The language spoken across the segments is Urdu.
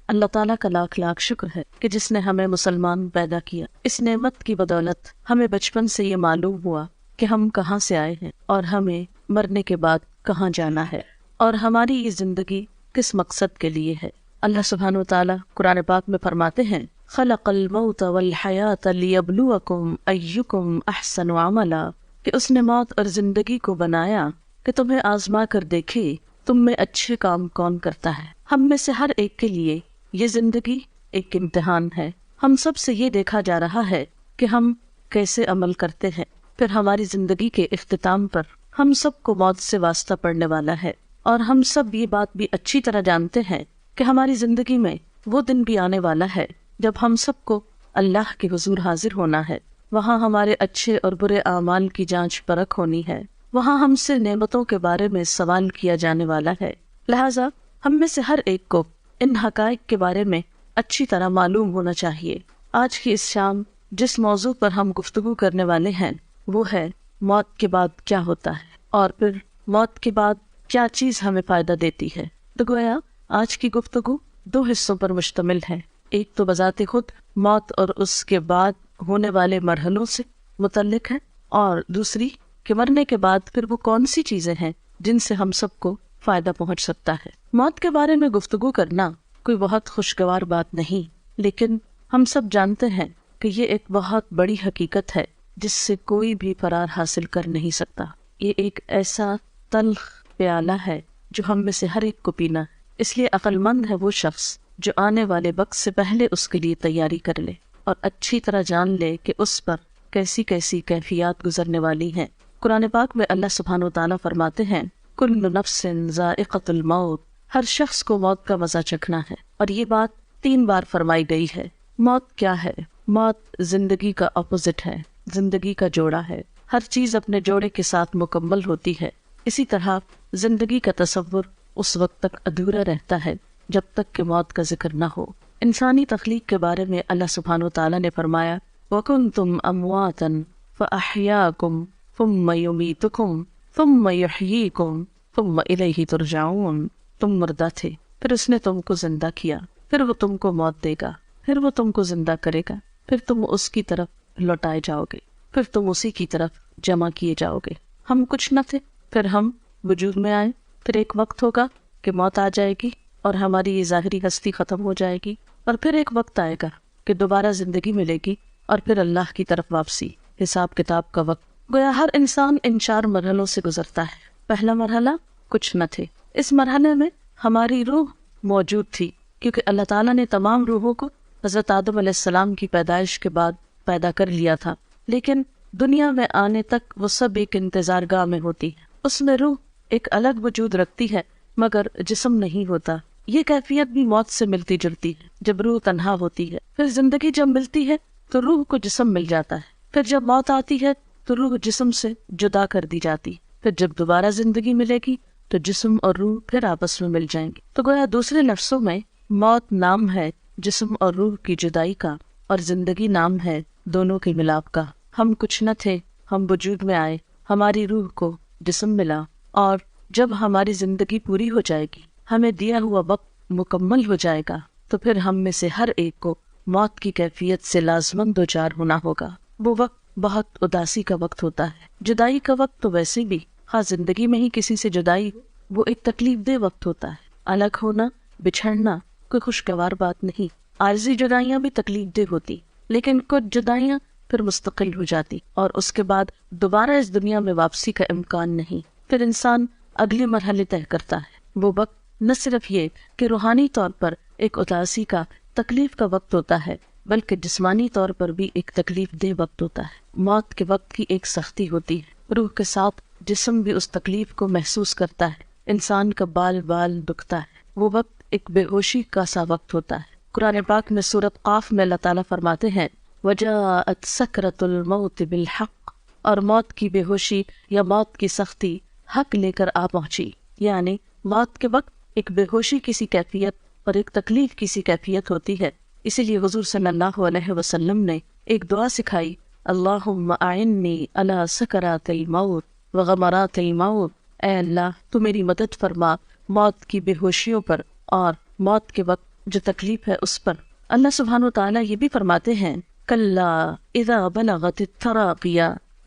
اللہ تعالیٰ کا لاکھ لاکھ شکر ہے کہ جس نے ہمیں مسلمان پیدا کیا۔ اس نعمت کی بدولت ہمیں بچپن سے یہ معلوم ہوا کہ ہم کہاں سے آئے ہیں اور ہمیں مرنے کے بعد کہاں جانا ہے، اور ہماری یہ زندگی کس مقصد کے لیے ہے۔ اللہ سبحانہ و تعالیٰ قرآن پاک میں فرماتے ہیں خلق الموت والحیات لیبلوکم ایکم احسن عملا، کہ اس نے موت اور زندگی کو بنایا کہ تمہیں آزما کر دیکھے تم میں اچھے کام کون کرتا ہے۔ ہم میں سے ہر ایک کے لیے یہ زندگی ایک امتحان ہے۔ ہم سب سے یہ دیکھا جا رہا ہے کہ ہم کیسے عمل کرتے ہیں۔ پھر ہماری زندگی کے اختتام پر ہم سب کو موت سے واسطہ پڑنے والا ہے، اور ہم سب یہ بات بھی اچھی طرح جانتے ہیں کہ ہماری زندگی میں وہ دن بھی آنے والا ہے جب ہم سب کو اللہ کے حضور حاضر ہونا ہے۔ وہاں ہمارے اچھے اور برے اعمال کی جانچ پرکھ ہونی ہے۔ وہاں ہم سے نعمتوں کے بارے میں سوال کیا جانے والا ہے۔ لہٰذا ہم میں سے ہر ایک کو ان حقائق کے بارے میں اچھی طرح معلوم ہونا چاہیے۔ آج کی اس شام جس موضوع پر ہم گفتگو کرنے والے ہیں وہ ہے موت کے بعد کیا ہوتا ہے، اور پھر موت کے بعد کیا چیز ہمیں فائدہ دیتی ہے۔ تو گویا آج کی گفتگو دو حصوں پر مشتمل ہے۔ ایک تو بذات خود موت اور اس کے بعد ہونے والے مرحلوں سے متعلق ہے، اور دوسری کہ مرنے کے بعد پھر وہ کون سی چیزیں ہیں جن سے ہم سب کو فائدہ پہنچ سکتا ہے۔ موت کے بارے میں گفتگو کرنا کوئی بہت خوشگوار بات نہیں، لیکن ہم سب جانتے ہیں کہ یہ ایک بہت بڑی حقیقت ہے جس سے کوئی بھی فرار حاصل کر نہیں سکتا۔ یہ ایک ایسا تلخ پیالہ ہے جو ہم میں سے ہر ایک کو پینا ہے، اس لیے عقل مند ہے وہ شخص جو آنے والے وقت سے پہلے اس کے لیے تیاری کر لے اور اچھی طرح جان لے کہ اس پر کیسی کیسی کیفیات گزرنے والی ہیں۔ قرآن پاک میں اللہ سبحانہ و تعالیٰ فرماتے ہیں کل نفس ذائقۃ الموت، ہر شخص کو موت کا مزہ چکھنا ہے، اور یہ بات 3 بار فرمائی گئی ہے۔ موت کیا ہے؟ موت زندگی کا اپوزٹ ہے، زندگی کا جوڑا ہے۔ ہر چیز اپنے جوڑے کے ساتھ مکمل ہوتی ہے، اسی طرح زندگی کا تصور اس وقت تک ادھورا رہتا ہے جب تک کہ موت کا ذکر نہ ہو۔ انسانی تخلیق کے بارے میں اللہ سبحانہ و تعالیٰ نے فرمایا وَكُنْتُمْ أَمْوَاتًا فَأَحْيَاكُمْ ثُمَّ يُمِيتُكُمْ ثُمَّ يُحْيِيكُمْ ثُمَّ إِلَيْهِ تُرْجَعُونَ، تم مردہ تھے، پھر اس نے تم کو زندہ کیا، پھر وہ تم کو موت دے گا، پھر وہ تم کو زندہ کرے گا، پھر تم اس کی طرف لوٹائے جاؤ گے، پھر تم اسی کی طرف جمع کیے جاؤ گے۔ ہم کچھ نہ تھے، پھر ہم وجود میں آئے، پھر ایک وقت ہوگا کہ موت آ جائے گی اور ہماری یہ ظاہری ہستی ختم ہو جائے گی، اور پھر ایک وقت آئے گا کہ دوبارہ زندگی ملے گی، اور پھر اللہ کی طرف واپسی، حساب کتاب کا وقت۔ گویا ہر انسان ان 4 مرحلوں سے گزرتا ہے۔ پہلا مرحلہ کچھ نہ تھے، اس مرحلے میں ہماری روح موجود تھی، کیونکہ اللہ تعالیٰ نے تمام روحوں کو حضرت آدم علیہ السلام کی پیدائش کے بعد پیدا کر لیا تھا، لیکن دنیا میں آنے تک وہ سب ایک انتظار گاہ میں ہوتی ہے۔ اس میں روح ایک الگ وجود رکھتی ہے مگر جسم نہیں ہوتا۔ یہ کیفیت بھی موت سے ملتی جلتی ہے، جب روح تنہا ہوتی ہے۔ پھر زندگی جب ملتی ہے تو روح کو جسم مل جاتا ہے، پھر جب موت آتی ہے تو روح جسم سے جدا کر دی جاتی، پھر جب دوبارہ زندگی ملے گی تو جسم اور روح پھر آپس میں مل جائیں گے۔ تو گویا دوسرے لفظوں میں موت نام ہے جسم اور روح کی جدائی کا، اور زندگی نام ہے دونوں کے ملاپ کا۔ ہم کچھ نہ تھے، ہم وجود میں آئے، ہماری روح کو جسم ملا، اور جب ہماری زندگی پوری ہو جائے گی، ہمیں دیا ہوا وقت مکمل ہو جائے گا، تو پھر ہم میں سے ہر ایک کو موت کی کیفیت سے لازماً دوچار ہونا ہوگا۔ وہ وقت بہت اداسی کا وقت ہوتا ہے۔ جدائی کا وقت تو ویسے بھی، خاص زندگی میں ہی کسی سے جدائی ہو، وہ ایک تکلیف دہ وقت ہوتا ہے۔ الگ ہونا، بچھڑنا کوئی خوشگوار بات نہیں۔ عارضی جدائیاں بھی تکلیف دہ ہوتی، لیکن کچھ جدائیاں پھر مستقل ہو جاتی، اور اس کے بعد دوبارہ اس دنیا میں واپسی کا امکان نہیں۔ پھر انسان اگلے مرحلے طے کرتا ہے۔ وہ وقت نہ صرف یہ کہ روحانی طور پر ایک اداسی کا، تکلیف کا وقت ہوتا ہے، بلکہ جسمانی طور پر بھی ایک تکلیف دہ وقت ہوتا ہے۔ موت کے وقت کی ایک سختی ہوتی ہے، روح کے ساتھ جسم بھی اس تکلیف کو محسوس کرتا ہے، انسان کا بال بال دکھتا ہے۔ وہ وقت ایک بے ہوشی کا سا وقت ہوتا ہے۔ قرآن پاک میں سورۃ قاف میں اللہ تعالیٰ فرماتے ہیں وَجَاءَتْ سَكْرَةُ الْمَوْتِ بِالْحَقِّ، اور موت کی بے ہوشی یا موت کی سختی حق لے کر آ پہنچی، یعنی موت کے وقت ایک بے ہوشی کسی کیفیت اور ایک تکلیف کسی کیفیت ہوتی ہے۔ اسی لیے حضور صلی اللہ علیہ وسلم نے ایک دعا سکھائی اللہم اعنی علی سکرات الموت وغمرات الموت، اے اللہ تو میری مدد فرما موت کی بے ہوشیوں پر اور موت کے وقت جو تکلیف ہے اس پر۔ اللہ سبحانہ وتعالیٰ یہ بھی فرماتے ہیں کلا اذا بلغت التراقی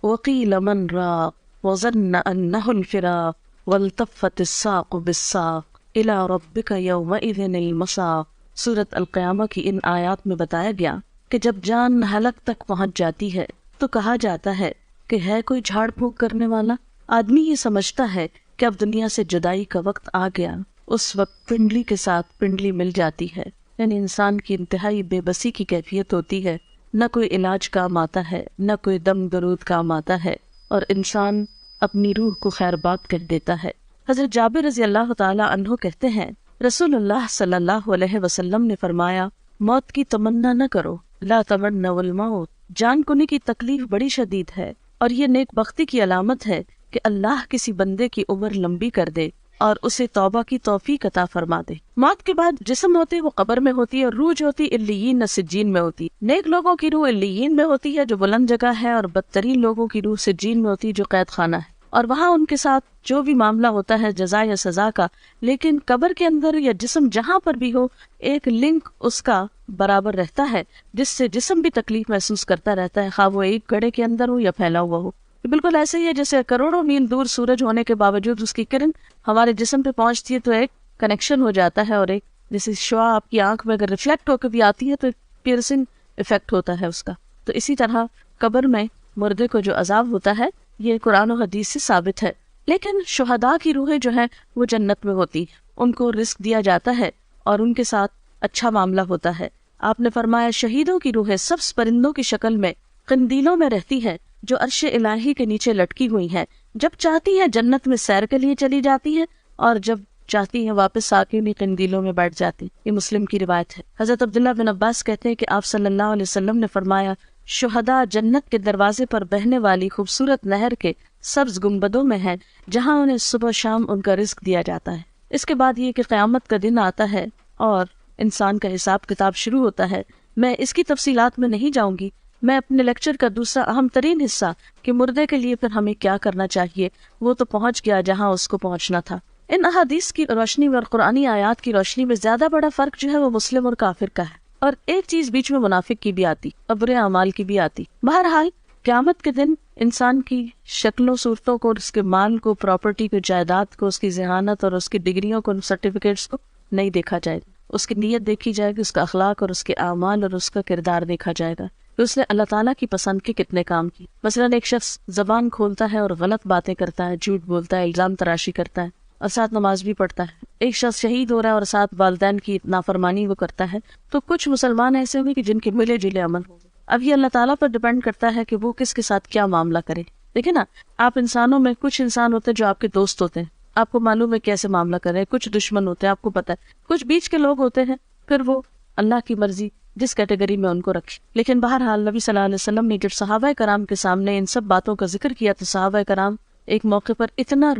وقیل من راق وظن انہ الفراق والتفت الساق بالساق الی ربک یومئذ المساق۔ سورۃ القیامہ کی ان آیات میں بتایا گیا کہ جب جان حلق تک پہنچ جاتی ہے تو کہا جاتا ہے کہ ہے کوئی جھاڑ پھونک کرنے والا۔ آدمی یہ سمجھتا ہے کہ اب دنیا سے جدائی کا وقت آ گیا، اس وقت پنڈلی کے ساتھ پنڈلی مل جاتی ہے، یعنی انسان کی انتہائی بے بسی کی کیفیت ہوتی ہے، نہ کوئی علاج کام آتا ہے، نہ کوئی دم درود کام آتا ہے، اور انسان اپنی روح کو خیر بات کہہ دیتا ہے۔ حضرت جابر رضی اللہ تعالی عنہ کہتے ہیں رسول اللہ صلی اللہ علیہ وسلم نے فرمایا موت کی تمنا نہ کرو، لا تمنوا الموت۔ جان کنی کی تکلیف بڑی شدید ہے، اور یہ نیک بختی کی علامت ہے کہ اللہ کسی بندے کی عمر لمبی کر دے اور اسے توبہ کی توفیق عطا فرما دے۔ موت کے بعد جسم ہوتے وہ قبر میں ہوتی ہے، اور روح جو ہوتی علیین نہ سجین میں ہوتی۔ نیک لوگوں کی روح علیین میں ہوتی ہے جو بلند جگہ ہے، اور بدترین لوگوں کی روح سجین میں ہوتی ہے جو قید خانہ ہے، اور وہاں ان کے ساتھ جو بھی معاملہ ہوتا ہے جزا یا سزا کا۔ لیکن قبر کے اندر یا جسم جہاں پر بھی ہو ایک لنک اس کا برابر رہتا ہے، جس سے جسم بھی تکلیف محسوس کرتا رہتا ہے، خواہ وہ ایک گڑھے کے اندر ہو یا پھیلا ہوا ہو۔ بالکل ایسے ہی ہے جیسے کروڑوں میل دور سورج ہونے کے باوجود اس کی کرن ہمارے جسم پہ پہنچتی ہے تو ایک کنیکشن ہو جاتا ہے، اور ایک جیسے شعاع آپ کی آنکھ میں اگر ریفلیکٹ ہو کے بھی آتی ہے تو ایک پیئرسنگ افیکٹ ہوتا ہے اس کا۔ تو اسی طرح قبر میں مردے کو جو عذاب ہوتا ہے یہ قرآن و حدیث سے ثابت ہے۔ لیکن شہداء کی روحیں جو ہیں وہ جنت میں ہوتی ہیں، ان کو رزق دیا جاتا ہے اور ان کے ساتھ اچھا معاملہ ہوتا ہے۔ آپ نے فرمایا شہیدوں کی روحیں سبز پرندوں کی شکل میں قندیلوں میں رہتی ہے جو عرش الہی کے نیچے لٹکی ہوئی ہیں، جب چاہتی ہے جنت میں سیر کے لیے چلی جاتی ہے، اور جب چاہتی ہے واپس آ کے انہیں قندیلوں میں بیٹھ جاتی۔ یہ مسلم کی روایت ہے۔ حضرت عبداللہ بن عباس کہتے ہیں کہ آپ صلی اللہ علیہ وسلم نے فرمایا شہداء جنت کے دروازے پر بہنے والی خوبصورت نہر کے سبز گنبدوں میں ہیں، جہاں انہیں صبح شام ان کا رزق دیا جاتا ہے۔ اس کے بعد یہ کہ قیامت کا دن آتا ہے اور انسان کا حساب کتاب شروع ہوتا ہے۔ میں اس کی تفصیلات میں نہیں جاؤں گی، میں اپنے لیکچر کا دوسرا اہم ترین حصہ کہ مردے کے لیے پھر ہمیں کیا کرنا چاہیے وہ تو پہنچ گیا جہاں اس کو پہنچنا تھا۔ ان احادیث کی روشنی میں اور قرآنی آیات کی روشنی میں زیادہ بڑا فرق جو ہے وہ مسلم اور کافر کا ہے، اور ایک چیز بیچ میں منافق کی بھی آتی اور برے اعمال کی بھی آتی۔ بہرحال قیامت کے دن انسان کی شکلوں صورتوں کو، اس کے مال کو، پراپرٹی کو، جائیداد کو، اس کی ذہانت اور اس کی ڈگریوں کو، سرٹیفکیٹس کو نہیں دیکھا جائے گا، اس کی نیت دیکھی جائے گی، اس کا اخلاق اور اس کے اعمال اور اس کا کردار دیکھا جائے گا کہ اس نے اللہ تعالیٰ کی پسند کے کتنے کام کی۔ مثلاً ایک شخص زبان کھولتا ہے اور غلط باتیں کرتا ہے، جھوٹ بولتا ہے، الزام تراشی کرتا ہے اور ساتھ نماز بھی پڑھتا ہے۔ ایک شخص شہید ہو رہا ہے اور ساتھ والدین کی نافرمانی وہ کرتا ہے۔ تو کچھ مسلمان ایسے ہوئے کہ جن کے ملے جلے عمل ہوں گے۔ اب یہ اللہ تعالیٰ پر ڈیپینڈ کرتا ہے کہ وہ کس کے ساتھ کیا معاملہ کرے۔ دیکھیں نا، آپ انسانوں میں کچھ انسان ہوتے ہیں جو آپ کے دوست ہوتے ہیں، آپ کو معلوم ہے کیسے معاملہ کرے، کچھ دشمن ہوتے ہیں، آپ کو پتہ ہے، کچھ بیچ کے لوگ ہوتے ہیں، پھر وہ اللہ کی مرضی جس کیٹیگری میں ان کو رکھے۔ لیکن بہرحال نبی صلی اللہ علیہ وسلم نے جب صحابہ کرام کے سامنے ان سب باتوں کا ذکر کیا تو صحابہ کرام ایک موقع پر اتنا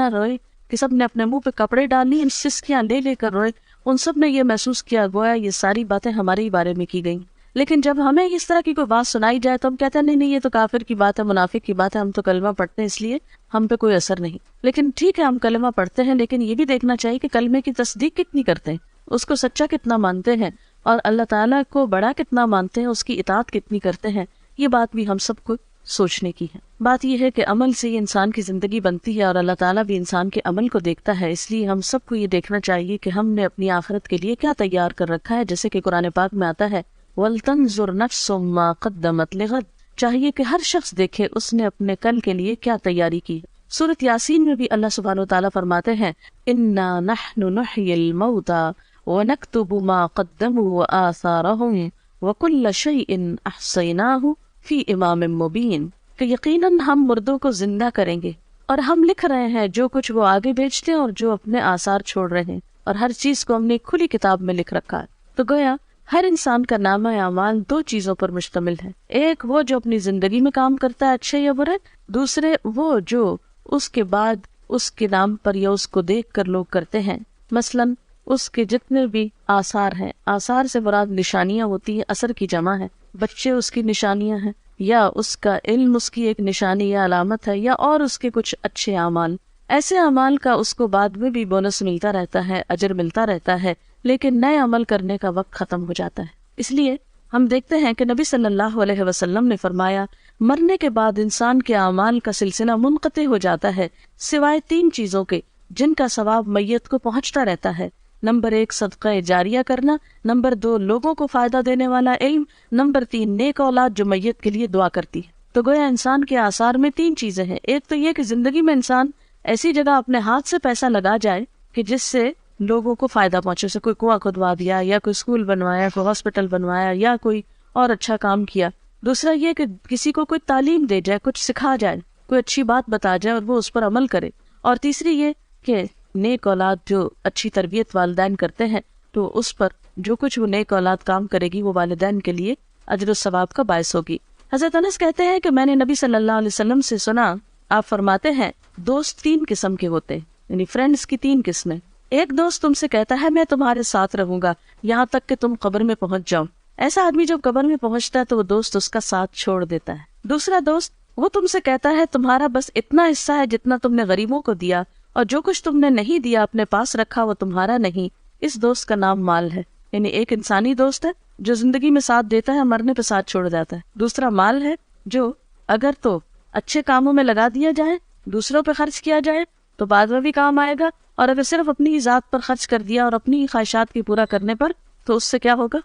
روئے کہ سب نے اپنے منہ پہ کپڑے ڈالی، سسکیاں لے لے کر روئے۔ ان سب نے یہ محسوس کیا گویا یہ ساری باتیں ہمارے ہی بارے میں کی گئیں۔ لیکن جب ہمیں اس طرح کی کوئی بات سنائی جائے تو ہم کہتے ہیں نہیں یہ تو کافر کی بات ہے، منافق کی بات ہے، ہم تو کلمہ پڑھتے ہیں اس لیے ہم پہ کوئی اثر نہیں۔ لیکن ٹھیک ہے ہم کلمہ پڑھتے ہیں، لیکن یہ بھی دیکھنا چاہیے کہ کلمے کی تصدیق کتنی کرتے ہیں، اس کو سچا کتنا مانتے ہیں، اور اللہ تعالیٰ کو بڑا کتنا مانتے ہیں، اس کی اطاعت کتنی کرتے ہیں۔ یہ بات بھی ہم سب کو سوچنے کی ہے۔ بات یہ ہے کہ عمل سے ہی انسان کی زندگی بنتی ہے، اور اللہ تعالیٰ بھی انسان کے عمل کو دیکھتا ہے۔ اس لیے ہم سب کو یہ دیکھنا چاہیے کہ ہم نے اپنی آخرت کے لیے کیا تیار کر رکھا ہے، جیسے کہ قرآن پاک میں آتا ہے وَلْتَنْظُرْ نَفْسٌ مَا قَدَّمَتْ لِغَدٍ، چاہیے کہ ہر شخص دیکھے اس نے اپنے کل کے لیے کیا تیاری کی ہے۔ سورۃ یاسین میں بھی اللہ سبحانہ وتعالیٰ فرماتے ہیں إِنَّا نَحْنُ نُحْيِي الْمَوْتَى وَنَكْتُبُ مَا قَدَّمُوا وَآثَارَهُمْ وَكُلَّ شَيْءٍ أَحْصَيْنَاهُ فِي إِمَامٍ مُبِينٍ، کہ یقیناً ہم مردوں کو زندہ کریں گے اور ہم لکھ رہے ہیں جو کچھ وہ آگے بھیجتے ہیں اور جو اپنے آثار چھوڑ رہے ہیں، اور ہر چیز کو ہم نے کھلی کتاب میں لکھ رکھا ہے۔ تو گویا ہر انسان کا نامہ اعمال دو چیزوں پر مشتمل ہے، ایک وہ جو اپنی زندگی میں کام کرتا ہے اچھے یا برے، دوسرے وہ جو اس کے بعد اس کے نام پر یا اس کو دیکھ کر لوگ کرتے ہیں۔ مثلاً اس کے جتنے بھی آثار ہیں، آثار سے مراد نشانیاں ہوتی ہیں، اثر کی جمع ہے، بچے اس کی نشانیاں ہیں، یا اس کا علم اس کی ایک نشانی یا علامت ہے، یا اور اس کے کچھ اچھے اعمال۔ ایسے اعمال کا اس کو بعد میں بھی بونس ملتا رہتا ہے، اجر ملتا رہتا ہے، لیکن نئے عمل کرنے کا وقت ختم ہو جاتا ہے۔ اس لیے ہم دیکھتے ہیں کہ نبی صلی اللہ علیہ وسلم نے فرمایا مرنے کے بعد انسان کے اعمال کا سلسلہ منقطع ہو جاتا ہے سوائے 3 چیزوں کے جن کا ثواب میت کو پہنچتا رہتا ہے۔ نمبر 1 صدقہ جاریہ کرنا، نمبر 2 لوگوں کو فائدہ دینے والا علم، نمبر 3 نیک اولاد جو میت کے لیے دعا کرتی ہے۔ تو گویا انسان کے آثار میں 3 چیزیں ہیں۔ ایک تو یہ کہ زندگی میں انسان ایسی جگہ اپنے ہاتھ سے پیسہ لگا جائے کہ جس سے لوگوں کو فائدہ پہنچے، سے کوئی کنواں کھدوا دیا یا کوئی اسکول بنوایا، کوئی ہاسپٹل بنوایا یا کوئی اور اچھا کام کیا۔ دوسرا یہ کہ کسی کو کوئی تعلیم دے جائے، کچھ سکھا جائے، کوئی اچھی بات بتا جائے اور وہ اس پر عمل کرے۔ اور تیسری یہ کہ نیک اولاد جو اچھی تربیت والدین کرتے ہیں تو اس پر جو کچھ وہ نیک اولاد کام کرے گی وہ والدین کے لیے اجر و ثواب کا باعث ہوگی۔ حضرت انس کہتے ہیں کہ میں نے نبی صلی اللہ علیہ وسلم سے سنا، آپ فرماتے ہیں دوست 3 قسم کے ہوتے ہیں، یعنی فرینڈز کی 3 قسمیں۔ ایک دوست تم سے کہتا ہے میں تمہارے ساتھ رہوں گا یہاں تک کہ تم قبر میں پہنچ جاؤ۔ ایسا آدمی جب قبر میں پہنچتا ہے تو وہ دوست اس کا ساتھ چھوڑ دیتا ہے۔ دوسرا دوست وہ تم سے کہتا ہے تمہارا بس اتنا حصہ ہے جتنا تم نے غریبوں کو دیا، اور جو کچھ تم نے نہیں دیا اپنے پاس رکھا وہ تمہارا نہیں۔ اس دوست کا نام مال ہے۔ یعنی ایک انسانی دوست ہے جو زندگی میں ساتھ دیتا ہے، مرنے پہ ساتھ چھوڑ جاتا ہے۔ دوسرا مال ہے جو اگر تو اچھے کاموں میں لگا دیا جائے، دوسروں پہ خرچ کیا جائے تو بعد میں بھی کام آئے گا، اور اگر صرف اپنی ہی ذات پر خرچ کر دیا اور اپنی ہی خواہشات کی پورا کرنے پر تو اس سے کیا ہوگا،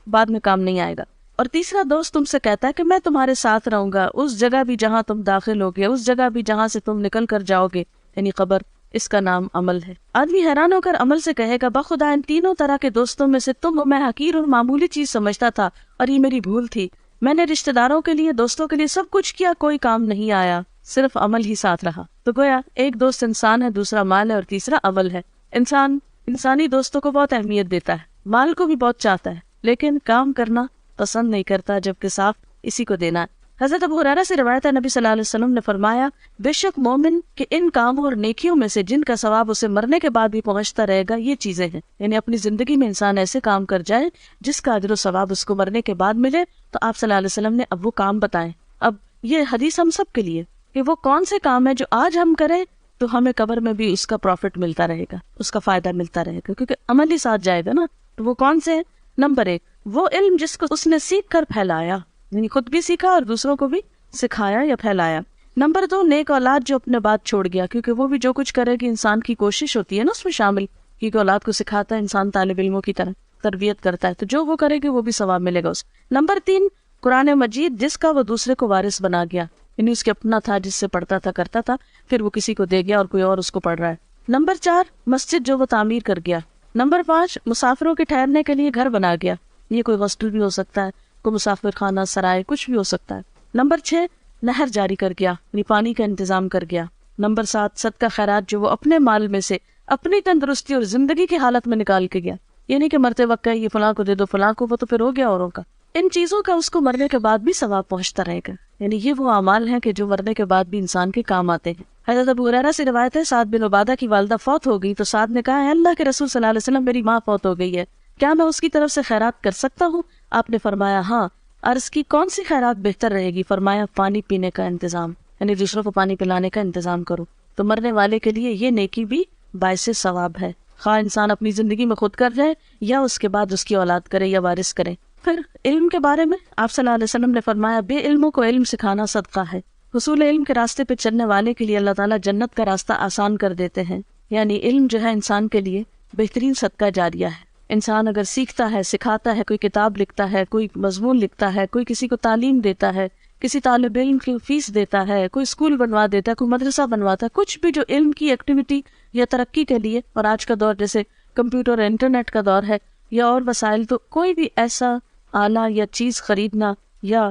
بعد میں کام نہیں آئے گا۔ اور تیسرا دوست تم سے کہتا ہے کہ میں تمہارے ساتھ رہوں گا اس جگہ بھی جہاں تم داخل ہوگے، اس جگہ بھی جہاں سے تم نکل کر جاؤ گے، یعنی قبر۔ اس کا نام عمل ہے۔ آدمی حیران ہو کر عمل سے کہے گا بخدا ان تینوں طرح کے دوستوں میں سے تم میں حقیر اور معمولی چیز سمجھتا تھا اور یہ میری بھول تھی۔ میں نے رشتہ داروں کے لیے، دوستوں کے لیے سب کچھ کیا، کوئی کام نہیں آیا، صرف عمل ہی ساتھ رہا۔ تو گویا ایک دوست انسان ہے، دوسرا مال ہے اور تیسرا عمل ہے۔ انسان انسانی دوستوں کو بہت اہمیت دیتا ہے، مال کو بھی بہت چاہتا ہے، لیکن کام کرنا پسند نہیں کرتا، جبکہ صاف اسی کو دینا ہے۔ حضرت ابو ہریرہ سے روایت ہے، نبی صلی اللہ علیہ وسلم نے فرمایا بے شک مومن کے ان کاموں اور نیکیوں میں سے جن کا ثواب اسے مرنے کے بعد بھی پہنچتا رہے گا یہ چیزیں ہیں۔ یعنی اپنی زندگی میں انسان ایسے کام کر جائے جس کا اجر و ثواب اس کو مرنے کے بعد ملے، تو آپ صلی اللہ علیہ وسلم نے اب وہ کام بتائیں۔ اب یہ حدیث ہم سب کے لیے کہ وہ کون سے کام ہے جو آج ہم کریں تو ہمیں قبر میں بھی اس کا پروفٹ ملتا رہے گا، اس کا فائدہ ملتا رہے گا، کیونکہ عمل ہی ساتھ جائے گا نا۔ تو وہ کون سے ہیں؟ نمبر 1 وہ علم جس کو اس نے سیکھ کر پھیلایا، یعنی خود بھی سیکھا اور دوسروں کو بھی سکھایا یا پھیلایا۔ نمبر 2 نیک اولاد جو اپنے بات چھوڑ گیا، کیونکہ وہ بھی جو کچھ کرے گی انسان کی کوشش ہوتی ہے نا اس میں شامل، کیونکہ اولاد کو سکھاتا ہے انسان، طالب علموں کی طرح تربیت کرتا ہے، تو جو وہ کرے گی وہ بھی ثواب ملے گا اس۔ نمبر 3 قرآن مجید جس کا وہ دوسرے کو وارث بنا گیا، یعنی اس کے اپنا تھا جس سے پڑھتا تھا کرتا تھا، پھر وہ کسی کو دے گیا اور کوئی اور اس کو پڑھ رہا ہے۔ نمبر 4 مسجد جو وہ تعمیر کر گیا۔ نمبر 5 مسافروں کے ٹھہرنے کے لیے گھر بنا گیا، یہ کوئی ہاسٹل بھی ہو سکتا ہے، کوئی مسافر خانہ، سرائے، کچھ بھی ہو سکتا ہے۔ نمبر 6 نہر جاری کر گیا، یعنی پانی کا انتظام کر گیا۔ نمبر 7 صدقہ خیرات جو وہ اپنے مال میں سے اپنی تندرستی اور زندگی کی حالت میں نکال کے گیا، یعنی کہ مرتے وقت یہ فلاں کو دے دو، فلاں کو، وہ تو پھر ہو گیا اوروں کا۔ ان چیزوں کا اس کو مرنے کے بعد بھی ثواب پہنچتا رہے گا، یعنی یہ وہ اعمال ہیں کہ جو مرنے کے بعد بھی انسان کے کام آتے ہیں۔ حضرت ابو ہریرہ سے روایت ہے سعد بن عبادہ کی والدہ فوت ہو گئی تو سعد نے کہا ہے اللہ کے رسول صلی اللہ علیہ وسلم میری ماں فوت ہو گئی ہے، کیا میں اس کی طرف سے خیرات کر سکتا ہوں؟ آپ نے فرمایا ہاں۔ عرض کی کون سی خیرات بہتر رہے گی؟ فرمایا پانی پینے کا انتظام، یعنی دوسروں کو پانی پلانے کا انتظام کرو۔ تو مرنے والے کے لیے یہ نیکی بھی باعث ثواب ہے، خواہ انسان اپنی زندگی میں خود کر جائے یا اس کے بعد اس کی اولاد کرے یا وارث کرے۔ پھر علم کے بارے میں آپ صلی اللہ علیہ وسلم نے فرمایا بے علموں کو علم سکھانا صدقہ ہے۔ حصول علم کے راستے پہ چلنے والے کے لیے اللہ تعالیٰ جنت کا راستہ آسان کر دیتے ہیں، یعنی علم جو ہے انسان کے لیے بہترین صدقہ جاریہ ہے۔ انسان اگر سیکھتا ہے، سکھاتا ہے، کوئی کتاب لکھتا ہے، کوئی مضمون لکھتا ہے، کوئی کسی کو تعلیم دیتا ہے، کسی طالب علم کی فیس دیتا ہے، کوئی اسکول بنوا دیتا ہے، کوئی مدرسہ بنواتا ہے، کچھ بھی جو علم کی ایکٹیویٹی یا ترقی کے لیے، اور آج کا دور جیسے کمپیوٹر اور انٹرنیٹ کا دور ہے یا اور وسائل، تو کوئی بھی ایسا آلہ یا چیز خریدنا یا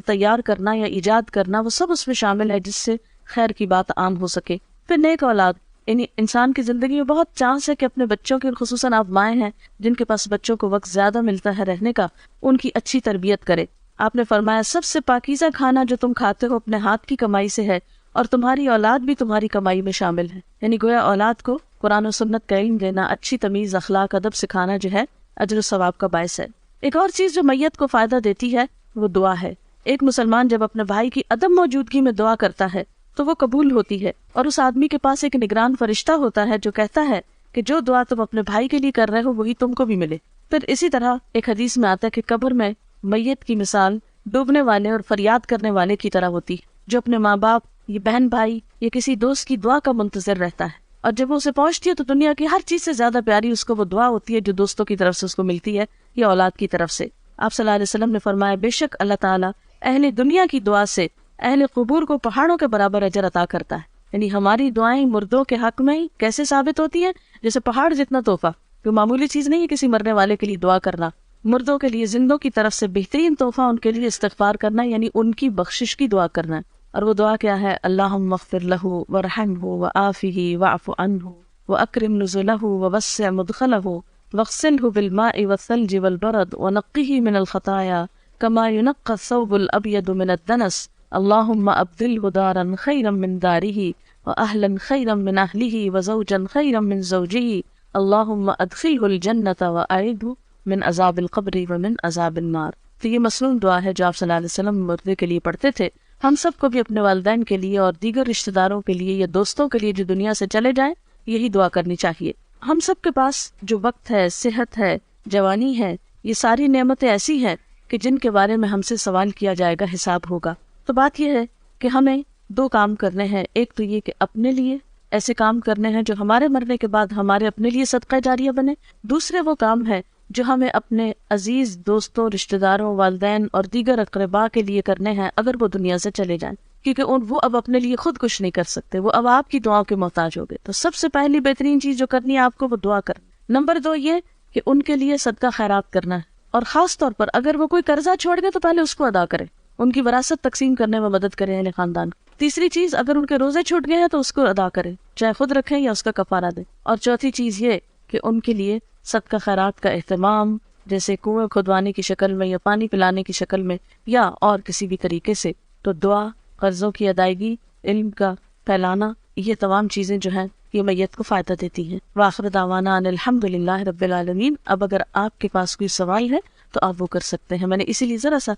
تیار کرنا یا ایجاد کرنا وہ سب اس میں شامل ہے جس سے خیر کی بات عام ہو سکے۔ پھر نیک اولاد، یعنی انسان کی زندگی میں بہت چانس ہے کہ اپنے بچوں کی، خصوصاً آپ مائیں ہیں جن کے پاس بچوں کو وقت زیادہ ملتا ہے رہنے کا، ان کی اچھی تربیت کرے۔ آپ نے فرمایا سب سے پاکیزہ کھانا جو تم کھاتے ہو اپنے ہاتھ کی کمائی سے ہے، اور تمہاری اولاد بھی تمہاری کمائی میں شامل ہے۔ یعنی گویا اولاد کو قرآن و سنت کا علم دینا، اچھی تمیز، اخلاق، ادب سکھانا جو ہے اجر و ثواب کا باعث ہے۔ ایک اور چیز جو میت کو فائدہ دیتی ہے وہ دعا ہے۔ ایک مسلمان جب اپنے بھائی کی عدم موجودگی میں دعا کرتا ہے تو وہ قبول ہوتی ہے، اور اس آدمی کے پاس ایک نگران فرشتہ ہوتا ہے جو کہتا ہے کہ جو دعا تم اپنے بھائی کے لیے کر رہے ہو وہی تم کو بھی ملے۔ پھر اسی طرح ایک حدیث میں آتا ہے کہ قبر میں میت کی مثال ڈوبنے والے اور فریاد کرنے والے کی طرح ہوتی ہے، جو اپنے ماں باپ یا بہن بھائی یا کسی دوست کی دعا کا منتظر رہتا ہے، اور جب وہ اسے پہنچتی ہے تو دنیا کی ہر چیز سے زیادہ پیاری اس کو وہ دعا ہوتی ہے جو دوستوں کی طرف سے اس کو ملتی ہے یا اولاد کی طرف سے۔ آپ صلی اللہ علیہ وسلم نے فرمایا، بے شک اللہ تعالیٰ اہل دنیا کی دعا سے اہل قبور کو پہاڑوں کے برابر اجر عطا کرتا ہے۔ یعنی ہماری دعائیں مردوں کے حق میں کیسے ثابت ہوتی ہیں؟ جیسے پہاڑ جتنا تحفہ، جو معمولی چیز نہیں ہے کسی مرنے والے کے لیے دعا کرنا۔ مردوں کے لیے زندوں کی طرف سے بہترین تحفہ ان کے لیے استغفار کرنا، یعنی ان کی بخشش کی دعا کرنا۔ اور وہ دعا کیا ہے؟ اللہم اغفر لہ وارحمہ وعافہ واعف عنہ واکرم نزلہ ووسع مدخلہ واغسلہ بالماء والثلج والبرد ونقہ من الخطایا کما ینقى الثوب الابیض من الدنس اللہم ابدلہ دارا خیرا من دارہ واہلا خیرا من اہلہ وزوجا خیرا من زوجہ اللہم ادخلہ الجنۃ واعذہ من عذاب القبر ومن عذاب النار۔ تو یہ مصنون دعا ہے جو آپ صلی اللہ علیہ وسلم مردے کے لیے پڑھتے تھے۔ ہم سب کو بھی اپنے والدین کے لیے اور دیگر رشتہ داروں کے لیے یا دوستوں کے لیے جو دنیا سے چلے جائیں یہی دعا کرنی چاہیے۔ ہم سب کے پاس جو وقت ہے، صحت ہے، جوانی ہے، یہ ساری نعمتیں ایسی ہیں کہ جن کے بارے میں ہم سے سوال کیا جائے گا، حساب ہوگا۔ تو بات یہ ہے کہ ہمیں دو کام کرنے ہیں، ایک تو یہ کہ اپنے لیے ایسے کام کرنے ہیں جو ہمارے مرنے کے بعد ہمارے اپنے لیے صدقہ جاریہ بنے، دوسرے وہ کام ہے جو ہمیں اپنے عزیز دوستوں، رشتہ داروں، والدین اور دیگر اقرباء کے لیے کرنے ہیں اگر وہ دنیا سے چلے جائیں، کیونکہ وہ اب اپنے لیے خود کچھ نہیں کر سکتے، وہ اب آپ کی دعاؤں کے محتاج ہو گئے۔ تو سب سے پہلی بہترین چیز جو کرنی ہے آپ کو وہ دعا کرنا۔ نمبر 2 یہ کہ ان کے لیے صدقہ خیرات کرنا ہے، اور خاص طور پر اگر وہ کوئی قرضہ چھوڑ گئے تو پہلے اس کو ادا کریں، ان کی وراثت تقسیم کرنے میں مدد کریں اہل خاندان۔ تیسری چیز، اگر ان کے روزے چھوٹ گئے ہیں تو اس کو ادا کریں، چاہے خود رکھیں یا اس کا کفارہ دیں۔ اور چوتھی چیز یہ کہ ان کے لیے صدقہ خیرات کا اہتمام، جیسے کنویں کھدوانے کی شکل میں یا پانی پلانے کی شکل میں یا اور کسی بھی طریقے سے، تو دعا، قرضوں کی ادائیگی، علم کا پھیلانا، یہ تمام چیزیں جو ہیں یہ میت کو فائدہ دیتی ہیں۔ وآخر دعوانا ان الحمد للہ رب العالمین۔ اب اگر آپ کے پاس کوئی سوال ہے تو آپ وہ کر سکتے ہیں۔ میں نے اسی لیے ذرا سا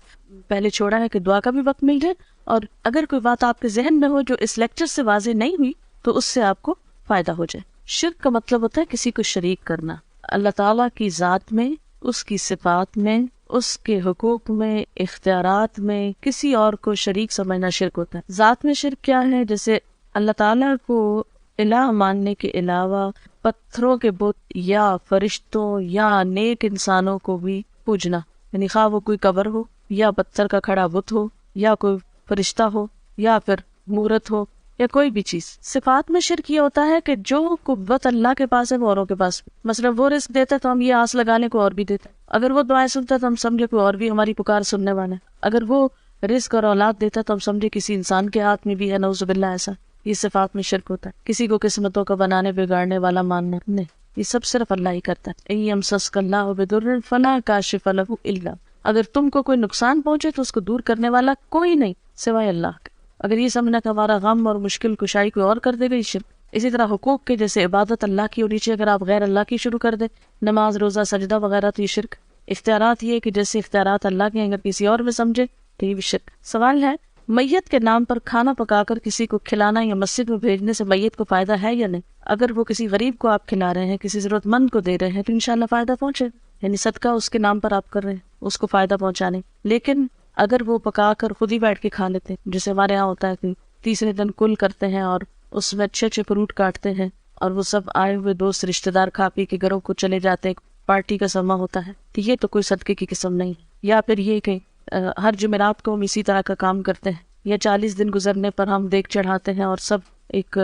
پہلے چھوڑا ہے کہ دعا کا بھی وقت مل جائے، اور اگر کوئی بات آپ کے ذہن میں ہو جو اس لیکچر سے واضح نہیں ہوئی تو اس سے آپ کو فائدہ ہو جائے۔ شرک کا مطلب ہوتا ہے کسی کو شریک کرنا۔ اللہ تعالیٰ کی ذات میں، اس کی صفات میں، اس کے حقوق میں، اختیارات میں کسی اور کو شریک سمجھنا شرک ہوتا ہے۔ ذات میں شرک کیا ہے؟ جیسے اللہ تعالیٰ کو الہ ماننے کے علاوہ پتھروں کے بت یا فرشتوں یا نیک انسانوں کو بھی پوجنا، یعنی خواہ وہ کوئی قبر ہو یا پتھر کا کھڑا بت ہو یا کوئی فرشتہ ہو یا پھر مورت ہو یا کوئی بھی چیز۔ صفات میں شرک یہ ہوتا ہے کہ جو قوت اللہ کے پاس ہے وہ اوروں کے پاس بھی، مثلا وہ رزق دیتا ہے تو ہم یہ آس لگا لیں کوئی اور بھی دیتا ہے، اگر وہ دعائیں سنتا ہے تو ہم سمجھے کوئی اور بھی ہماری پکار سننے والا ہے، اگر وہ رزق اور اولاد دیتا ہے تو ہم سمجھے کسی انسان کے ہاتھ میں بھی ہے، نعوذ باللہ ایسا۔ یہ صفات میں شرک ہوتا ہے۔ کسی کو قسمتوں کا بنانے بگاڑنے والا ماننا نہیں، یہ سب صرف اللہ ہی کرتا ہے۔ اِن یمسسک اللہ بضر فلا کاشف لہ الا، اگر تم کو کوئی نقصان پہنچے تو اس کو دور کرنے والا کوئی نہیں سوائے اللہ کے۔ اگر یہ سمجھنا کہ ہمارا غم اور مشکل کشائی کوئی اور کر دے گا، یہ شرک۔ اسی طرح حقوق کے، جیسے عبادت اللہ کی ہونی چاہیے، اگر آپ غیر اللہ کی شروع کر دیں، نماز، روزہ، سجدہ وغیرہ، تو یہ شرک۔ اختیارات یہ کہ جیسے اختیارات اللہ کے ہیں اگر کسی اور میں سمجھے تو یہ بھی شرک۔ سوال ہے، میت کے نام پر کھانا پکا کر کسی کو کھلانا یا مسجد میں بھیجنے سے میت کو فائدہ ہے یا نہیں؟ اگر وہ کسی غریب کو آپ کھلا رہے ہیں، کسی ضرورت مند کو دے رہے ہیں تو انشاءاللہ فائدہ پہنچے گا، یعنی صدقہ اس کے نام پر آپ کر رہے ہیں، اس کو فائدہ پہنچانے۔ لیکن اگر وہ پکا کر خود ہی بیٹھ کے کھا لیتے ہیں، جیسے ہمارے یہاں ہوتا ہے کہ تیسرے دن کل کرتے ہیں اور اس میں اچھے اچھے فروٹ کاٹتے ہیں اور وہ سب آئے ہوئے دوست رشتہ دار کھا پی کے گھروں کو چلے جاتے ہیں، پارٹی کا سما ہوتا ہے، تو یہ تو کوئی صدقے کی قسم نہیں۔ یا پھر یہ کہ ہر جمعرات کو ہم اسی طرح کا کام کرتے ہیں، یا 40 دن گزرنے پر ہم دیگ چڑھاتے ہیں اور سب ایک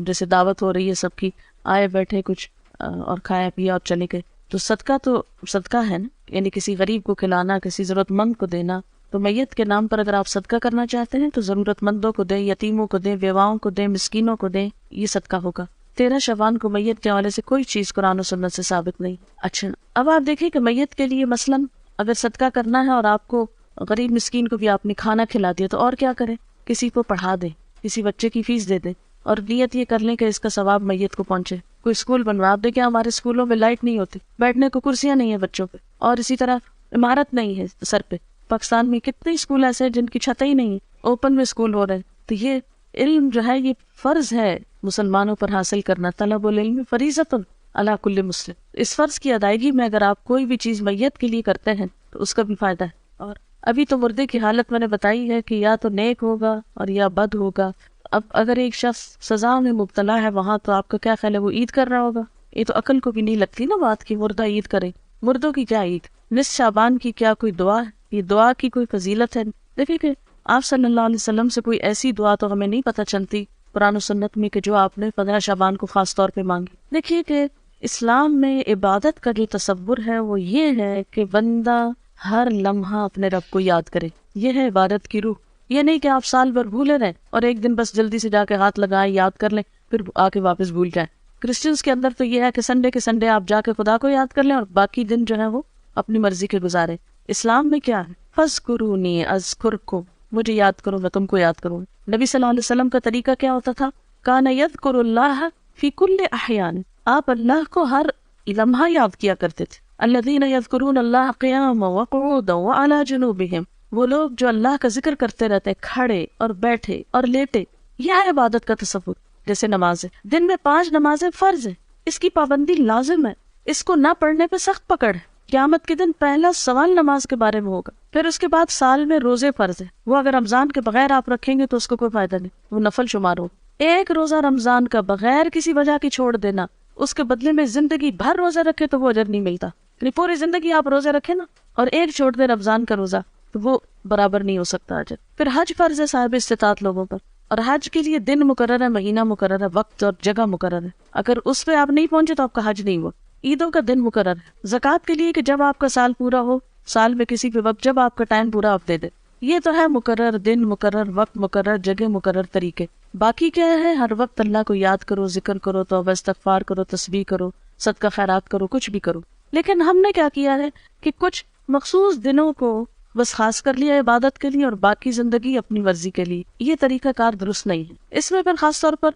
جیسے دعوت ہو رہی ہے سب کی، آئے بیٹھے کچھ اور کھایا پیا اور چلے گئے، تو صدقہ ہے نا، یعنی کسی غریب کو کھلانا، کسی ضرورت مند کو دینا۔ تو میت کے نام پر اگر آپ صدقہ کرنا چاہتے ہیں تو ضرورت مندوں کو دیں، یتیموں کو دیں، بیواؤں کو دیں، مسکینوں کو دیں، یہ صدقہ ہوگا۔ 13 شعبان کو میت کے حوالے سے کوئی چیز قرآن و سنت سے ثابت نہیں۔ اچھا، اب آپ دیکھیں کہ میت کے لیے مثلاً اگر صدقہ کرنا ہے اور آپ کو غریب مسکین کو بھی آپ نے کھانا کھلا دیا تو اور کیا کریں؟ کسی کو پڑھا دیں، کسی بچے کی فیس دے دیں، اور نیت یہ کر لیں کہ اس کا ثواب میت کو پہنچے۔ کوئی اسکول بنوا، آپ دیکھیں ہمارے اسکولوں میں لائٹ نہیں ہوتی، بیٹھنے کو کرسیاں نہیں ہیں بچوں پہ، اور اسی طرح عمارت نہیں ہے سر پہ۔ پاکستان میں کتنے اسکول ایسے ہیں جن کی چھتیں ہی نہیں ہیں، اوپن میں اسکول ہو رہے ہیں۔ تو یہ علم جو ہے یہ فرض ہے مسلمانوں پر حاصل کرنا، طلب العلم فریضۃ، علی کل مسلم. اس فرض کی ادائیگی میں اگر آپ کوئی بھی چیز میت کے لیے کرتے ہیں تو اس کا بھی فائدہ ہے. اور ابھی تو مردے کی حالت میں نے بتائی ہے کہ یا تو نیک ہوگا اور یا بد ہوگا. اب اگر ایک شخص سزا میں مبتلا ہے وہاں تو آپ کا کیا خیال ہے وہ عید کر رہا ہوگا؟ یہ تو عقل کو بھی نہیں لگتی نا بات کہ مردہ عید کرے. مردوں کی کیا عید؟ نصف شعبان کی کیا کوئی دعا ہے؟ یہ دعا کی کوئی فضیلت ہے؟ دیکھیں کہ آپ صلی اللہ علیہ وسلم سے کوئی ایسی دعا تو ہمیں نہیں پتہ چلتی قرآن و سنت میں کہ جو آپ نے 15 شعبان کو خاص طور پہ مانگی. دیکھیے کہ اسلام میں عبادت کا جو تصور ہے وہ یہ ہے کہ بندہ ہر لمحہ اپنے رب کو یاد کرے. یہ ہے عبادت کی روح. یہ نہیں کہ آپ سال بھر بھولے رہیں اور ایک دن بس جلدی سے جا کے ہاتھ لگائیں یاد کر لیں پھر آ کے واپس بھول جائیں. کرسچنس کے اندر تو یہ ہے کہ سنڈے کے سنڈے آپ جا کے خدا کو یاد کر لیں اور باقی دن جو ہے وہ اپنی مرضی کے گزارے. اسلام میں کیا ہے؟ فَاذْكُرُونِي أَذْكُرْكُمْ، مجھے یاد کرو میں تم کو یاد کروں. نبی صلی اللہ علیہ وسلم کا طریقہ کیا ہوتا تھا؟ کان یذکر اللہ فی کل احیان، آپ اللہ کو ہر لمحہ یاد کیا کرتے تھے. الذین یذکرون اللہ قیاما وقعودا وعلی جنوبہم، وہ لوگ جو اللہ کا ذکر کرتے رہتے کھڑے اور بیٹھے اور لیٹے. یہ ہے عبادت کا تصور. جیسے نماز ہے، دن میں 5 نمازیں فرض ہیں، اس کی پابندی لازم ہے، اس کو نہ پڑھنے پہ سخت پکڑ ہے. قیامت کے دن پہلا سوال نماز کے بارے میں ہوگا. پھر اس کے بعد سال میں روزے فرض ہیں، وہ اگر رمضان کے بغیر آپ رکھیں گے تو اس کو کوئی فائدہ نہیں، وہ نفل شمار ہو. ایک روزہ رمضان کا بغیر کسی وجہ کی چھوڑ دینا، اس کے بدلے میں زندگی بھر روزہ رکھے تو وہ اجر نہیں ملتا. یعنی پوری زندگی آپ روزے رکھے نا اور ایک چھوڑ دے رمضان کا روزہ تو وہ برابر نہیں ہو سکتا اجر. پھر حج فرض ہے صاحب استطاعت لوگوں پر، اور حج کے لیے دن مقرر ہے، مہینہ مقرر ہے، وقت اور جگہ مقرر ہے. اگر اس پہ آپ نہیں پہنچے تو آپ کا حج نہیں ہوا. عیدوں کا دن مقرر ہے. زکوٰۃ کے لیے کہ جب آپ کا سال پورا ہو، سال میں کسی بھی وقت جب آپ کا ٹائم پورا آپ دے دے. یہ تو ہے مقرر دن، مقرر وقت، مقرر جگہ، مقرر طریقے. باقی کیا ہے؟ ہر وقت اللہ کو یاد کرو، ذکر کرو، توبہ استغفار کرو، تسبیح کرو، صدقہ خیرات کرو، کچھ بھی کرو. لیکن ہم نے کیا کیا ہے کہ کچھ مخصوص دنوں کو بس خاص کر لیا عبادت کے لیے اور باقی زندگی اپنی مرضی کے لیے. یہ طریقہ کار درست نہیں ہے. اس میں پھر خاص طور پر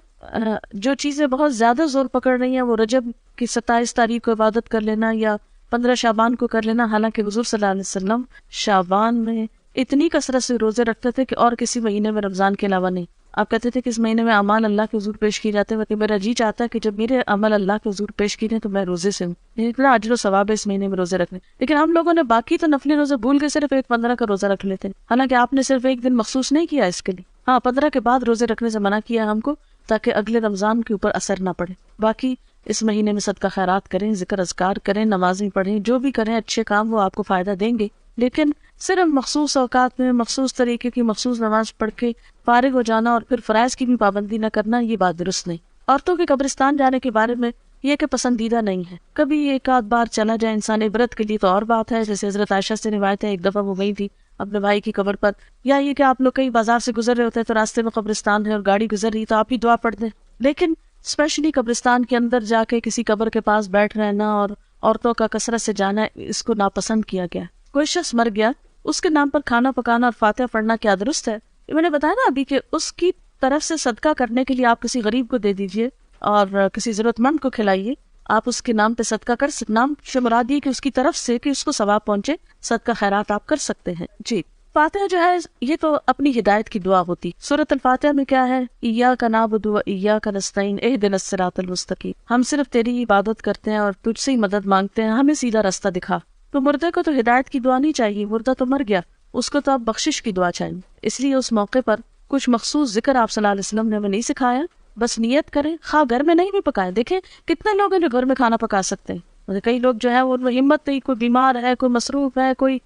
جو چیزیں بہت زیادہ زور پکڑ رہی ہیں وہ رجب کی 27 تاریخ کو عبادت کر لینا یا 15 شعبان کو کر لینا. حالانکہ حضور صلی اللہ علیہ وسلم شعبان میں اتنی کثرت سے روزے رکھتے تھے کہ اور کسی مہینے میں رمضان کے علاوہ نہیں. آپ کہتے تھے کہ اس مہینے میں اعمال اللہ کے حضور پیش کیے جاتے ہیں، میرا جی چاہتا ہے کہ جب میرے عمل اللہ کے حضور پیش کیے تو میں روزے سے ہوں. اتنا اجر و ثواب ہے اس مہینے میں روزے رکھنے. لیکن ہم لوگوں نے باقی تو نفلی روزے بھول کے صرف ایک 15 کا روزہ رکھ لیتے ہیں. حالانکہ آپ نے صرف ایک دن مخصوص نہیں کیا اس کے لیے. ہاں 15 کے بعد روزے رکھنے سے منع کیا ہم کو تاکہ اگلے رمضان کے اوپر اثر نہ پڑے. باقی اس مہینے میں صدقہ خیرات کریں، ذکر اذکار کریں، نمازیں پڑھیں، جو بھی کریں اچھے کام وہ آپ کو فائدہ دیں گے. لیکن صرف مخصوص اوقات میں مخصوص طریقے کی مخصوص نماز پڑھ کے فارغ ہو جانا اور پھر فرائض کی بھی پابندی نہ کرنا، یہ بات درست نہیں. عورتوں کے قبرستان جانے کے بارے میں یہ کہ پسندیدہ نہیں ہے. کبھی ایک آدھ بار چلا جائے انسان عبرت کے لیے تو اور بات ہے. جیسے حضرت عائشہ سے روایت ہے ایک دفعہ وہ گئی تھی اپنے بھائی کی قبر پر. یا یہ کہ آپ لوگ کئی بازار سے گزر رہے ہوتے ہیں تو راستے میں قبرستان ہے اور گاڑی گزر رہی تو آپ ہی دعا پڑھ دیں. لیکن اسپیشلی قبرستان کے اندر جا کے کسی قبر کے پاس بیٹھ رہنا اور عورتوں کا کثرت سے جانا، اس کو ناپسند کیا گیا. کوئی شخص مر گیا، اس کے نام پر کھانا پکانا اور فاتحہ پڑھنا کیا درست ہے؟ میں نے بتایا نا ابھی کہ اس کی طرف سے صدقہ کرنے کے لیے آپ کسی غریب کو دے دیجئے اور کسی ضرورت مند کو کھلائیے. آپ اس کے نام پہ صدقہ کر سکتے، نام سے مراد یہ کہ اس کی طرف سے کہ اس کو ثواب پہنچے، صدقہ خیرات آپ کر سکتے ہیں. جی فاتحہ جو ہے یہ تو اپنی ہدایت کی دعا ہوتی. سورۃ الفاتحہ میں کیا ہے؟ ایاک نعبد و ایاک نستعین اہدنا الصراط المستقیم، ہم صرف تیری عبادت کرتے ہیں اور تجھ سے ہی مدد مانگتے ہیں، ہمیں سیدھا راستہ دکھا. تو مردے کو تو ہدایت کی دعا نہیں چاہیے، مردہ تو مر گیا، اس کو تو آپ بخشش کی دعا چاہیے. اس لیے اس موقع پر کچھ مخصوص ذکر آپ صلی اللہ علیہ وسلم نے ہمیں نہیں سکھایا. بس نیت کریں، خواہ گھر میں نہیں بھی پکائیں. دیکھیں کتنے لوگ ہیں جو گھر میں کھانا پکا سکتے ہیں. کئی لوگ جو ہے وہ ہمت نہیں، کوئی بیمار ہے، کوئی مصروف ہے، کوئی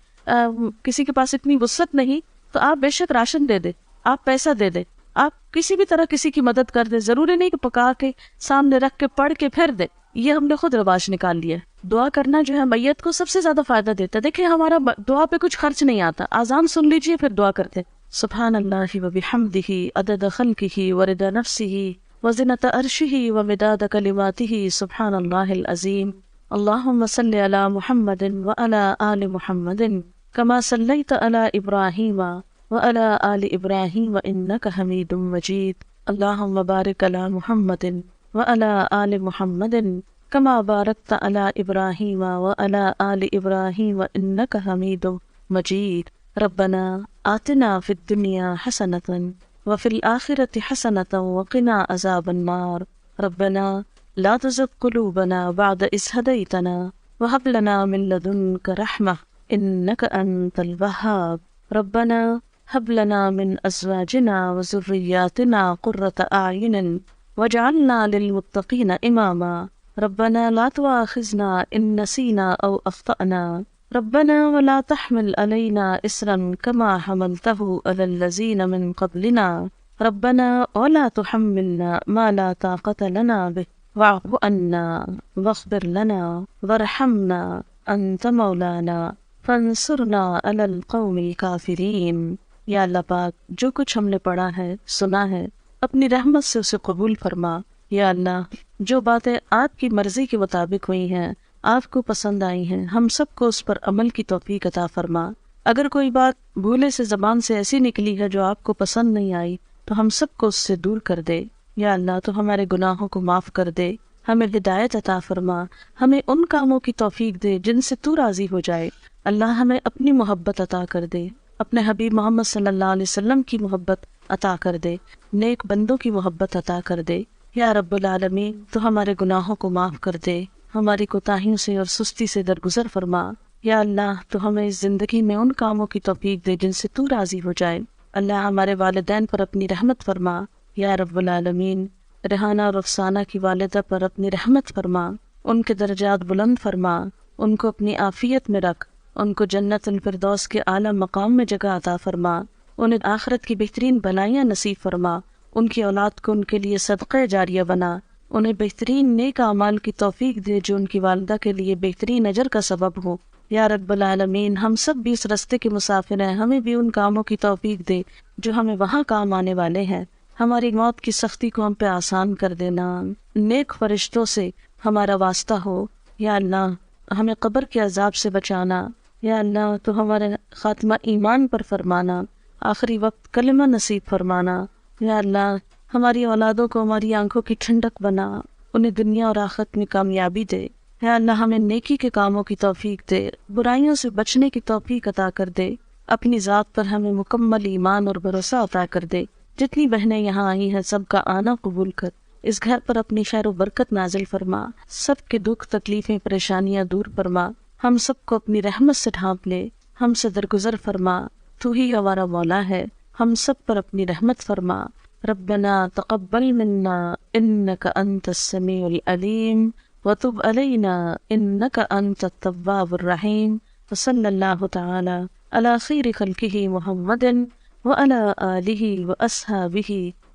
کسی کے پاس اتنی وسعت نہیں، تو آپ بے شک راشن دے دیں، آپ پیسہ دے دیں، آپ کسی بھی طرح کسی کی مدد کر دیں. ضروری نہیں کہ پکا کے سامنے رکھ کے پڑھ کے پھر دے. یہ ہم نے خود رواج نکال لیا ہے. دعا کرنا جو ہے میت کو سب سے زیادہ فائدہ دیتا ہے. دیکھیں ہمارا دعا پہ کچھ خرچ نہیں آتا. اذان سن لیجئے پھر دعا کرتے سبحان اللہ وبحمدہ عدد خلقہ ورضا نفسہ وزنۃ عرشہ ومداد کلماتہ سبحان اللہ العظیم. اللہم صل علی محمد وعلی آل محمد کما صلیت علی ابراہیم وعلی آل ابراہیم انک حمید مجید. اللہم بارک علی محمد وعلی آل محمد کما بارکت علی ابراہیم وعلی آل ابراہیم انک حمید مجید. ربنا آتنا فی الدنیا حسنۃ وفی الآخرۃ حسنۃ وقنا عذاب النار. ربنا لا تزغ قلوبنا بعد إذ هديتنا وهب لنا من لدنك رحمة إنك أنت الوهاب ربنا هب لنا من أزواجنا وذرياتنا قرة أعين واجعلنا للمتقين إماما ربنا لا تؤاخذنا إن نسينا أو أخطأنا ربنا ولا تحمل علينا إصرا كما حملته على الذين من قبلنا ربنا ولا تحملنا ما لا طاقة لنا به واعف عنا واغفر لنا وارحمنا أنت مولانا فانصرنا على القوم الكافرين۔ یا اللہ پاک جو کچھ ہم نے پڑھا ہے سنا ہے اپنی رحمت سے اسے قبول فرما۔ یا اللہ جو باتیں آپ کی مرضی کے مطابق ہوئی ہیں آپ کو پسند آئی ہیں ہم سب کو اس پر عمل کی توفیق عطا فرما۔ اگر کوئی بات بھولے سے زبان سے ایسی نکلی ہے جو آپ کو پسند نہیں آئی تو ہم سب کو اس سے دور کر دے۔ یا اللہ تو ہمارے گناہوں کو معاف کر دے، ہمیں ہدایت عطا فرما، ہمیں ان کاموں کی توفیق دے جن سے تو راضی ہو جائے۔ اللہ ہمیں اپنی محبت عطا کر دے، اپنے حبیب محمد صلی اللہ علیہ وسلم کی محبت عطا کر دے، نیک بندوں کی محبت عطا کر دے۔ یا رب العالمین تو ہمارے گناہوں کو معاف کر دے، ہماری کوتاہیوں سے اور سستی سے درگزر فرما۔ یا اللہ تو ہمیں اس زندگی میں ان کاموں کی توفیق دے جن سے تو راضی ہو جائے۔ اللہ ہمارے والدین پر اپنی رحمت فرما۔ یا رب العالمین ریحانہ اور افسانہ کی والدہ پر اپنی رحمت فرما، ان کے درجات بلند فرما، ان کو اپنی عافیت میں رکھ، ان کو جنت الفردوس کے اعلیٰ مقام میں جگہ عطا فرما، انہیں آخرت کی بہترین بھلائیاں نصیب فرما، ان کی اولاد کو ان کے لیے صدقہ جاریہ بنا، انہیں بہترین نیک اعمال کی توفیق دے جو ان کی والدہ کے لیے بہترین اجر کا سبب ہو۔ یا رب العالمین ہم سب بھی اس رستے کے مسافر ہیں، ہمیں بھی ان کاموں کی توفیق دے جو ہمیں وہاں کام آنے والے ہیں، ہماری موت کی سختی کو ہم پہ آسان کر دینا، نیک فرشتوں سے ہمارا واسطہ ہو۔ یا اللہ ہمیں قبر کے عذاب سے بچانا، یا اللہ تو ہمارا خاتمہ ایمان پر فرمانا، آخری وقت کلمہ نصیب فرمانا۔ یا اللہ ہماری اولادوں کو ہماری آنکھوں کی ٹھنڈک بنا، انہیں دنیا اور آخرت میں کامیابی دے۔ یا اللہ ہمیں نیکی کے کاموں کی توفیق دے، برائیوں سے بچنے کی توفیق عطا کر دے، اپنی ذات پر ہمیں مکمل ایمان اور بھروسہ عطا کر دے۔ جتنی بہنیں یہاں آئی ہیں سب کا آنا قبول کر، اس گھر پر اپنی خیر و برکت نازل فرما، سب کے دکھ تکلیفیں پریشانیاں دور فرما، ہم سب کو اپنی رحمت سے ڈھانپ لے، ہم سے درگزر فرما، تو ہی ہمارا مولا ہے، ہم سب پر اپنی رحمت فرما۔ ربنا تقبل منا انک انت السمیع العلیم وتب علینا انک انت التواب الرحیم وصلی اللہ تعالی علی خیر خلقہ محمد وعلی آلہ واصحابہ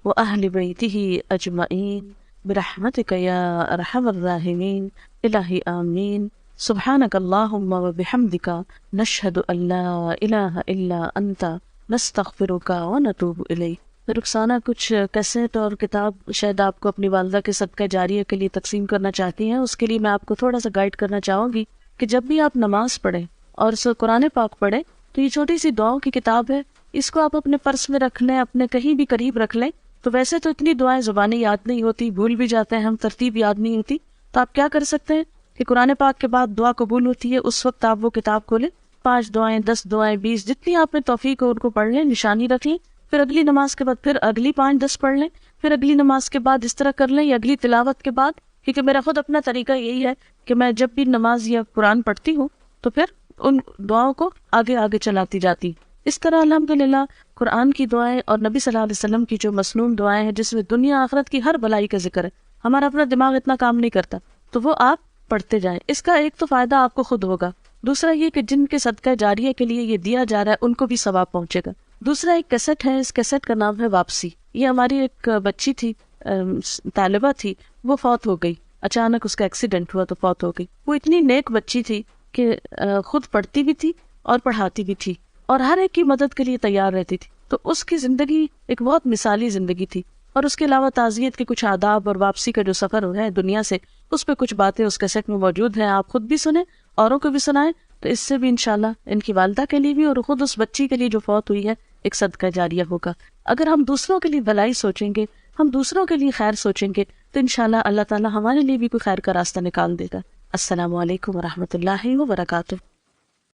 واہل بیتہ اجمعین برحمتک یا ارحم الراحمین۔ الہی آمین۔ سبحانک اللہم وبحمدک نشہد ان لا الہ الا انت نستغفرک ونتوب الیک۔ رخسانہ کچھ کیسٹ اور کتاب شاید آپ کو اپنی والدہ کے صدقہ جاریہ کے لیے تقسیم کرنا چاہتی ہیں، اس کے لیے میں آپ کو تھوڑا سا گائیڈ کرنا چاہوں گی کہ جب بھی آپ نماز پڑھیں اور قرآن پاک پڑھیں تو یہ چھوٹی سی دعاؤں کی کتاب ہے، اس کو آپ اپنے پرس میں رکھ لیں، اپنے کہیں بھی قریب رکھ لیں۔ تو ویسے تو اتنی دعائیں زبانیں یاد نہیں ہوتی، بھول بھی جاتے ہیں ہم، ترتیب یاد نہیں ہوتی، تو آپ کیا کر سکتے ہیں کہ قرآن پاک کے بعد دعا قبول ہوتی ہے اس وقت آپ وہ کتاب کھولیں، 5 دعائیں 10 دعائیں 20 جتنی آپ میں توفیق ہو ان کو پڑھ لیں، نشانی رکھ لیں، پھر اگلی نماز کے بعد پھر اگلی 5-10 پڑھ لیں، پھر اگلی نماز کے بعد اس طرح کر لیں یا اگلی تلاوت کے بعد، کیونکہ میرا خود اپنا طریقہ یہی ہے کہ میں جب بھی نماز یا قرآن پڑھتی ہوں تو پھر ان دعاؤں کو آگے آگے چلاتی جاتی۔ اس طرح الحمدللہ قرآن کی دعائیں اور نبی صلی اللہ علیہ وسلم کی جو مسنون دعائیں ہیں جس میں دنیا آخرت کی ہر بلائی کا ذکر ہے، ہمارا اپنا دماغ اتنا کام نہیں کرتا، تو وہ آپ پڑھتے جائیں۔ اس کا ایک تو فائدہ آپ کو خود ہوگا، دوسرا یہ کہ جن کے صدقہ جاریہ کے لیے یہ دیا جا رہا ہے ان کو بھی ثواب پہنچے گا۔ دوسرا ایک کیسٹ ہے، اس کیسٹ کا نام ہے واپسی۔ یہ ہماری ایک بچی تھی، طالبہ تھی، وہ فوت ہو گئی، اچانک اس کا ایکسیڈنٹ ہوا تو فوت ہو گئی۔ وہ اتنی نیک بچی تھی کہ خود پڑھتی بھی تھی اور پڑھاتی بھی تھی اور ہر ایک کی مدد کے لیے تیار رہتی تھی، تو اس کی زندگی ایک بہت مثالی زندگی تھی۔ اور اس کے علاوہ تعزیت کے کچھ آداب اور واپسی کا جو سفر ہے دنیا سے، اس پہ کچھ باتیں اس کیسٹ میں موجود ہیں، آپ خود بھی سنیں، اوروں کو بھی سنائیں، تو اس سے بھی انشاءاللہ ان کی والدہ کے لیے بھی اور خود اس بچی کے لیے جو فوت ہوئی ہے ایک صدقہ جاریہ ہوگا۔ اگر ہم دوسروں کے لیے بھلائی سوچیں گے، ہم دوسروں کے لیے خیر سوچیں گے، تو انشاءاللہ اللہ تعالیٰ ہمارے لیے بھی کوئی خیر کا راستہ نکال دے گا۔ السلام علیکم ورحمۃ اللہ وبرکاتہ۔